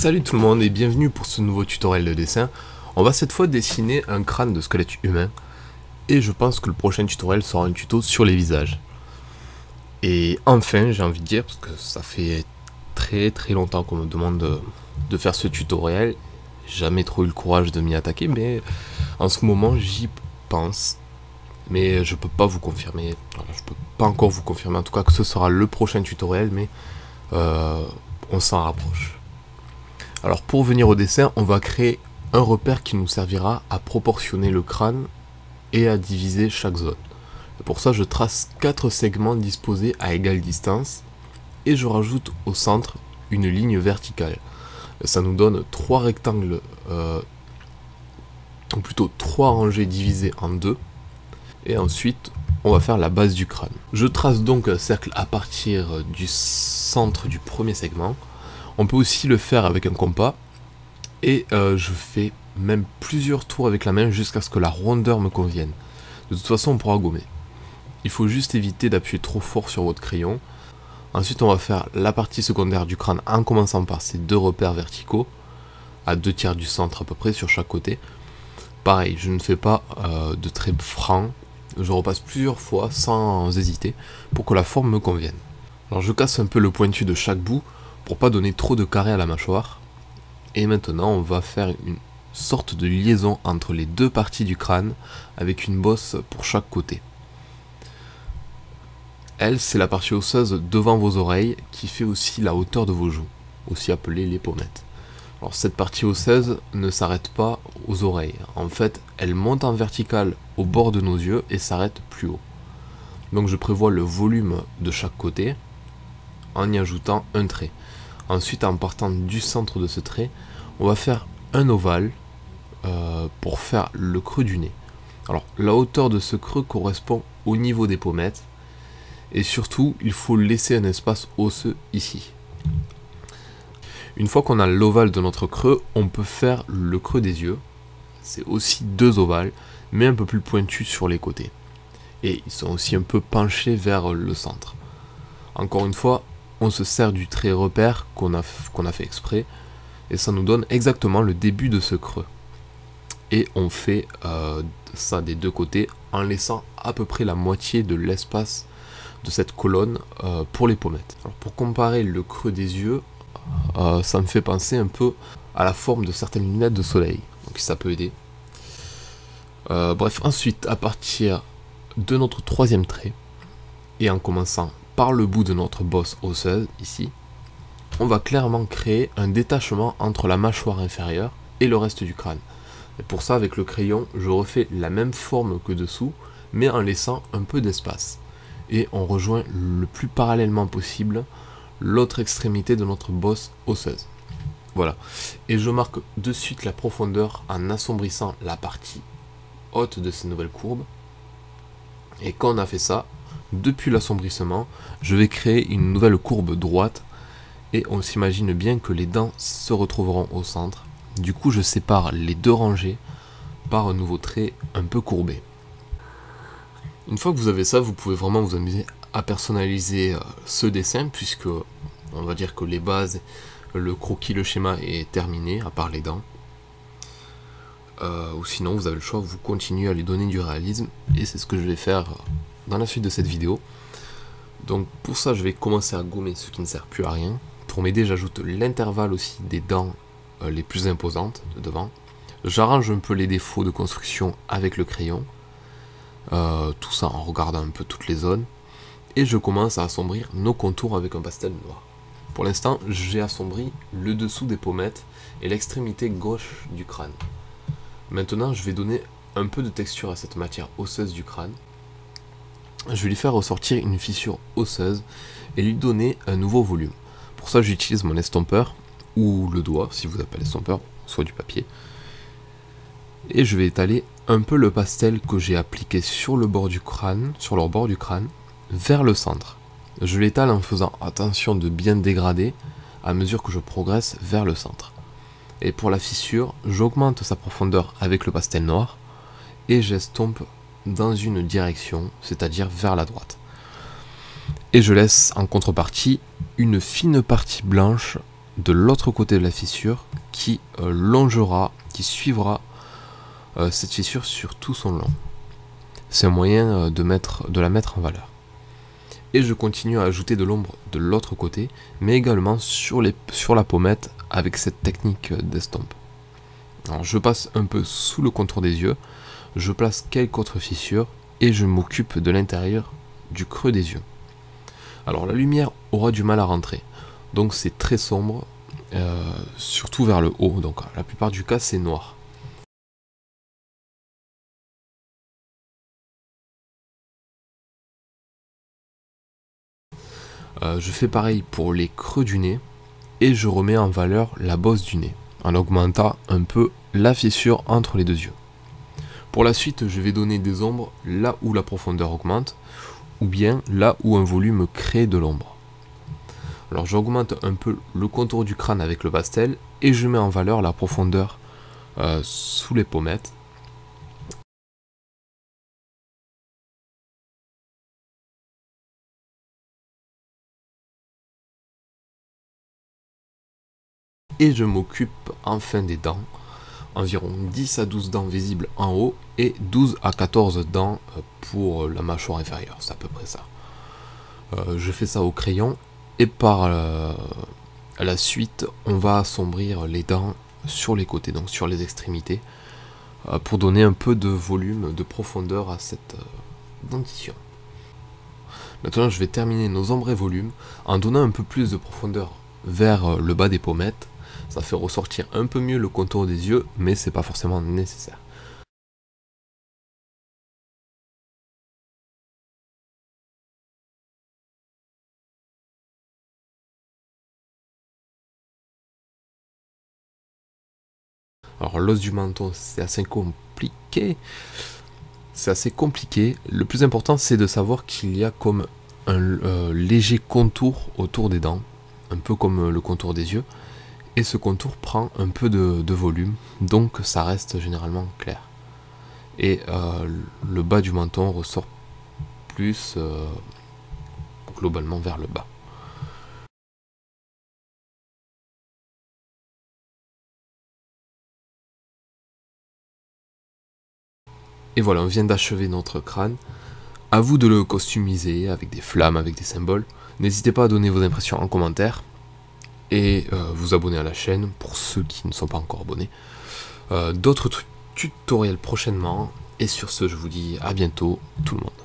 Salut tout le monde et bienvenue pour ce nouveau tutoriel de dessin. On va cette fois dessiner un crâne de squelette humain et je pense que le prochain tutoriel sera un tuto sur les visages. Et enfin, j'ai envie de dire, parce que ça fait très longtemps qu'on me demande de faire ce tutoriel, j'ai jamais trop eu le courage de m'y attaquer, mais en ce moment j'y pense. Mais je peux pas vous confirmer, je peux pas encore vous confirmer en tout cas que ce sera le prochain tutoriel, mais on s'en rapproche. Alors pour venir au dessin, on va créer un repère qui nous servira à proportionner le crâne et à diviser chaque zone. Et pour ça, je trace 4 segments disposés à égale distance et je rajoute au centre une ligne verticale. Ça nous donne 3 rectangles, ou plutôt 3 rangées divisées en 2. Et ensuite, on va faire la base du crâne. Je trace donc un cercle à partir du centre du premier segment. On peut aussi le faire avec un compas. Et je fais même plusieurs tours avec la main jusqu'à ce que la rondeur me convienne. De toute façon, on pourra gommer. Il faut juste éviter d'appuyer trop fort sur votre crayon. Ensuite, on va faire la partie secondaire du crâne en commençant par ces 2 repères verticaux, à 2 tiers du centre à peu près sur chaque côté. Pareil, je ne fais pas de traits francs. Je repasse plusieurs fois sans hésiter pour que la forme me convienne. Alors je casse un peu le pointu de chaque bout pour pas donner trop de carré à la mâchoire. Et maintenant on va faire une sorte de liaison entre les 2 parties du crâne avec une bosse pour chaque côté. Elle, c'est la partie osseuse devant vos oreilles qui fait aussi la hauteur de vos joues, aussi appelée les pommettes. Alors cette partie osseuse ne s'arrête pas aux oreilles, en fait elle monte en verticale au bord de nos yeux et s'arrête plus haut. Donc je prévois le volume de chaque côté en y ajoutant un trait. Ensuite, en partant du centre de ce trait, on va faire un ovale pour faire le creux du nez. Alors la hauteur de ce creux correspond au niveau des pommettes et surtout il faut laisser un espace osseux ici. Une fois qu'on a l'ovale de notre creux, on peut faire le creux des yeux. C'est aussi 2 ovales, mais un peu plus pointus sur les côtés. Et ils sont aussi un peu penchés vers le centre. Encore une fois, on se sert du trait repère qu'on a fait exprès, et ça nous donne exactement le début de ce creux. Et on fait ça des 2 côtés, en laissant à peu près la moitié de l'espace de cette colonne pour les pommettes. Alors pour comparer le creux des yeux, ça me fait penser un peu à la forme de certaines lunettes de soleil, donc ça peut aider. Bref, ensuite, à partir de notre 3e trait, et en commençant par le bout de notre bosse osseuse, ici, on va clairement créer un détachement entre la mâchoire inférieure et le reste du crâne. Et pour ça, avec le crayon, je refais la même forme que dessous, mais en laissant un peu d'espace. Et on rejoint le plus parallèlement possible l'autre extrémité de notre bosse osseuse. Voilà. Et je marque de suite la profondeur en assombrissant la partie haute de ces nouvelles courbes. Et quand on a fait ça, depuis l'assombrissement, je vais créer une nouvelle courbe droite et on s'imagine bien que les dents se retrouveront au centre. Du coup, je sépare les 2 rangées par un nouveau trait un peu courbé. Une fois que vous avez ça, vous pouvez vraiment vous amuser à personnaliser ce dessin, puisque on va dire que les bases, le croquis, le schéma est terminé, à part les dents. Ou sinon vous avez le choix, vous continuez à lui donner du réalisme, et c'est ce que je vais faire dans la suite de cette vidéo. Donc pour ça, je vais commencer à gommer ce qui ne sert plus à rien. Pour m'aider, j'ajoute l'intervalle aussi des dents les plus imposantes de devant. J'arrange un peu les défauts de construction avec le crayon. Tout ça en regardant un peu toutes les zones. Et je commence à assombrir nos contours avec un pastel noir. Pour l'instant, j'ai assombri le dessous des pommettes et l'extrémité gauche du crâne. Maintenant, je vais donner un peu de texture à cette matière osseuse du crâne. Je vais lui faire ressortir une fissure osseuse et lui donner un nouveau volume. Pour ça, j'utilise mon estompeur, ou le doigt, si vous appelez estompeur, soit du papier. Et je vais étaler un peu le pastel que j'ai appliqué sur le bord du crâne, sur leur bord du crâne, vers le centre. Je l'étale en faisant attention de bien dégrader à mesure que je progresse vers le centre. Et pour la fissure, j'augmente sa profondeur avec le pastel noir et j'estompe dans une direction, c'est-à-dire vers la droite. Et je laisse en contrepartie une fine partie blanche de l'autre côté de la fissure qui longera, qui suivra cette fissure sur tout son long. C'est un moyen de la mettre en valeur. Et je continue à ajouter de l'ombre de l'autre côté, mais également sur la pommette avec cette technique d'estompe. Alors je passe un peu sous le contour des yeux, je place quelques autres fissures et je m'occupe de l'intérieur du creux des yeux. Alors la lumière aura du mal à rentrer, donc c'est très sombre, surtout vers le haut, donc la plupart du cas c'est noir. Je fais pareil pour les creux du nez et je remets en valeur la bosse du nez en augmentant un peu la fissure entre les deux yeux. Pour la suite, je vais donner des ombres là où la profondeur augmente ou bien là où un volume crée de l'ombre. Alors j'augmente un peu le contour du crâne avec le pastel et je mets en valeur la profondeur sous les pommettes. Et je m'occupe enfin des dents, environ 10 à 12 dents visibles en haut et 12 à 14 dents pour la mâchoire inférieure, c'est à peu près ça. Je fais ça au crayon et par la suite on va assombrir les dents sur les côtés, donc sur les extrémités, pour donner un peu de volume, de profondeur à cette dentition. Maintenant je vais terminer nos ombres et volumes en donnant un peu plus de profondeur vers le bas des pommettes. Ça fait ressortir un peu mieux le contour des yeux, mais c'est pas forcément nécessaire. Alors l'os du menton, c'est assez compliqué. Le plus important, c'est de savoir qu'il y a comme un léger contour autour des dents, un peu comme le contour des yeux. Et ce contour prend un peu de volume, donc ça reste généralement clair. Et le bas du menton ressort plus globalement vers le bas. Et voilà, on vient d'achever notre crâne. À vous de le customiser avec des flammes, avec des symboles. N'hésitez pas à donner vos impressions en commentaire. Et vous abonner à la chaîne pour ceux qui ne sont pas encore abonnés. D'autres tutoriels prochainement. Et sur ce, je vous dis à bientôt tout le monde.